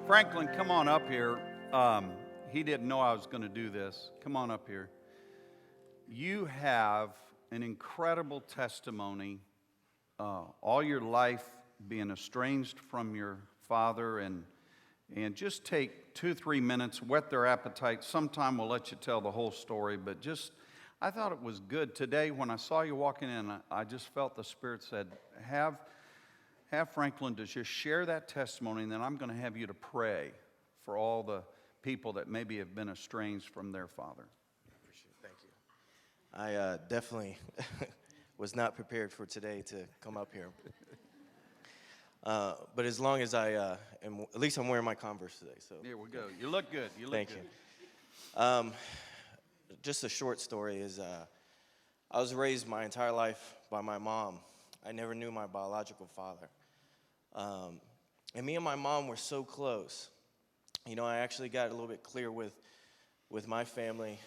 Franklin, come on up here. He didn't know I was going to do this. Come on up here. You have an incredible testimony. All your life being estranged from your father, and just take 2-3 minutes, whet their appetite. Sometime we'll let you tell the whole story, but I thought it was good today when I saw you walking in. I just felt the Spirit said, have Franklin to just share that testimony, and then I'm going to have you to pray for all the people that maybe have been estranged from their father. Appreciate it. Thank you. I definitely was not prepared for today to come up here. But as long as I am, at least I'm wearing my Converse today. So Here we go. You look good. You look Thank good. you. Just a short story is I was raised my entire life by my mom. I never knew my biological father. And me and my mom were so close. You know, I actually got a little bit clear with my family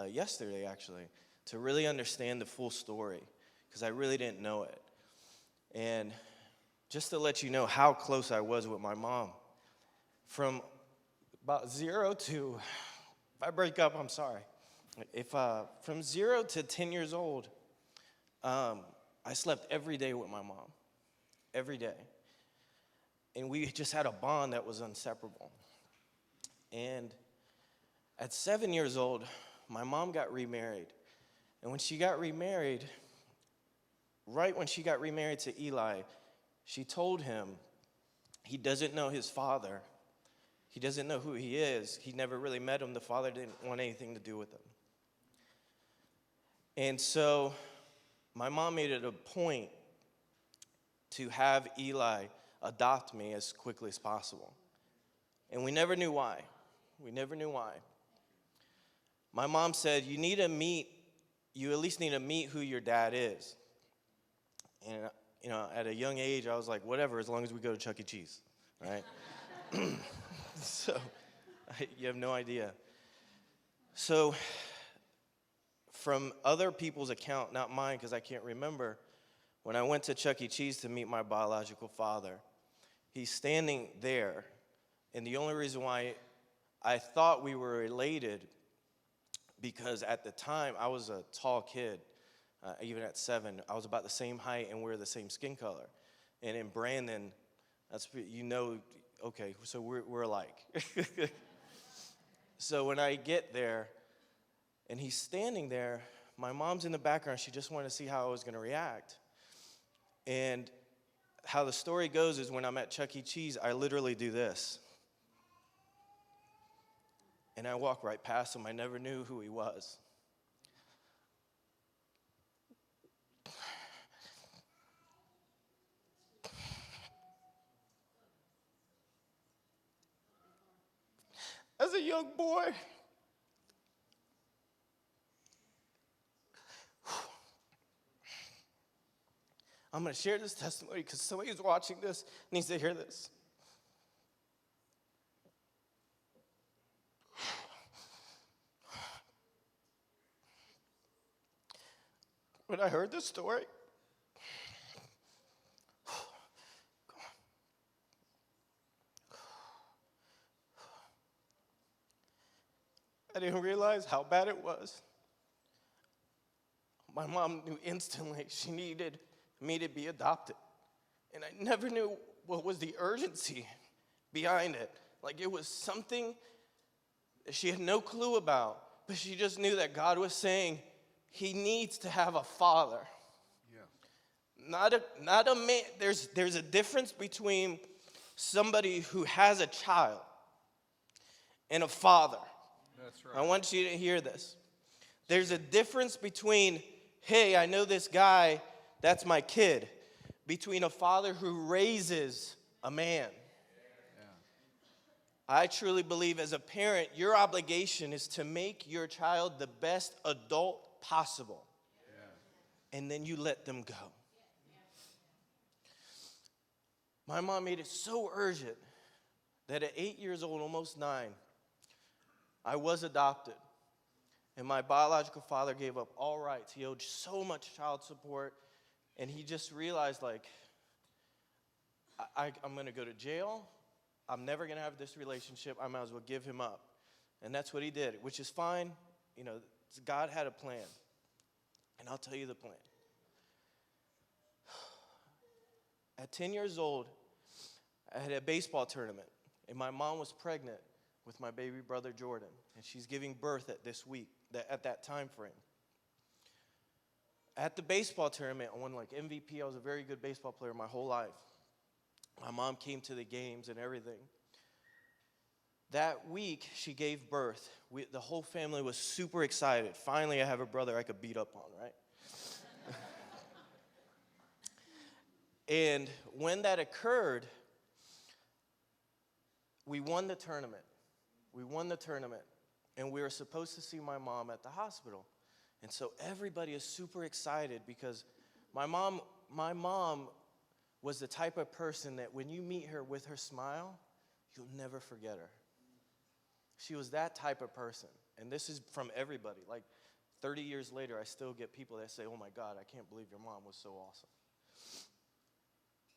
yesterday, actually, to really understand the full story, because I really didn't know it. And just to let you know how close I was with my mom, from about 0 to, if I break up, I'm sorry. From 0 to 10 years old, I slept every day with my mom, every day. And we just had a bond that was inseparable. And at 7 years old, my mom got remarried. And when she got remarried, right when she got remarried to Eli, she told him he doesn't know his father. He doesn't know who he is. He never really met him. The father didn't want anything to do with him. And so my mom made it a point to have Eli adopt me as quickly as possible. And we never knew why. We never knew why. My mom said, you at least need to meet who your dad is. And, you know, at a young age, I was like, whatever, as long as we go to Chuck E. Cheese, right? So, you have no idea. So, from other people's account, not mine because I can't remember, when I went to Chuck E. Cheese to meet my biological father, he's standing there, and the only reason why I thought we were related, because at the time I was a tall kid, even at 7, I was about the same height and we're the same skin color. And in Brandon, okay, so we're alike. So when I get there, and he's standing there, my mom's in the background. She just wanted to see how I was going to react. And how the story goes is when I'm at Chuck E. Cheese, I literally do this. And I walk right past him. I never knew who he was. As a young boy, I'm going to share this testimony because somebody who's watching this needs to hear this. When I heard this story, I didn't realize how bad it was. My mom knew instantly she needed me to be adopted. And I never knew what was the urgency behind it. Like, it was something that she had no clue about, but she just knew that God was saying he needs to have a father. Yeah. Not a man. There's a difference between somebody who has a child and a father. That's right. I want you to hear this. There's a difference between, hey, I know this guy, that's my kid, between a father who raises a man. Yeah. I truly believe as a parent, your obligation is to make your child the best adult possible. Yeah. And then you let them go. My mom made it so urgent that at 8 years old, almost 9, I was adopted. And my biological father gave up all rights. He owed so much child support. And he just realized, like, I'm going to go to jail. I'm never going to have this relationship. I might as well give him up. And that's what he did, which is fine. You know, God had a plan. And I'll tell you the plan. At 10 years old, I had a baseball tournament, and my mom was pregnant with my baby brother Jordan, and she's giving birth at that time frame. At the baseball tournament, I won like MVP. I was a very good baseball player my whole life. My mom came to the games and everything. That week, she gave birth. The whole family was super excited. Finally, I have a brother I could beat up on, right? And when that occurred, we won the tournament. And we were supposed to see my mom at the hospital. And so everybody is super excited because my mom was the type of person that when you meet her with her smile, you'll never forget her. She was that type of person. And this is from everybody. Like 30 years later, I still get people that say, "Oh my God, I can't believe your mom was so awesome."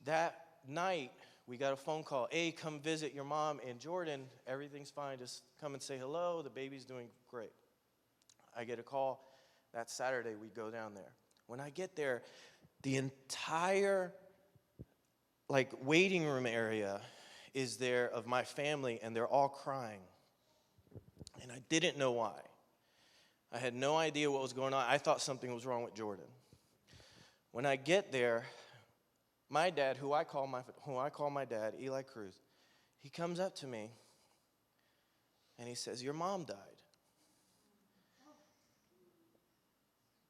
That night, we got a phone call. "Hey, come visit your mom and Jordan. Everything's fine. Just come and say hello. The baby's doing great." I get a call. That Saturday, we go down there. When I get there, the entire waiting room area is there of my family, and they're all crying. And I didn't know why. I had no idea what was going on. I thought something was wrong with Jordan. When I get there, my dad, who I call my dad, Eli Cruz, he comes up to me and he says, "Your mom died."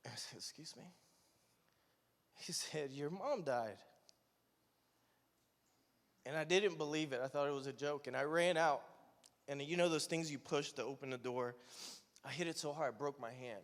I said, "Excuse me?" He said, "Your mom died." And I didn't believe it. I thought it was a joke. And I ran out. And you know those things you push to open the door? I hit it so hard, I broke my hand.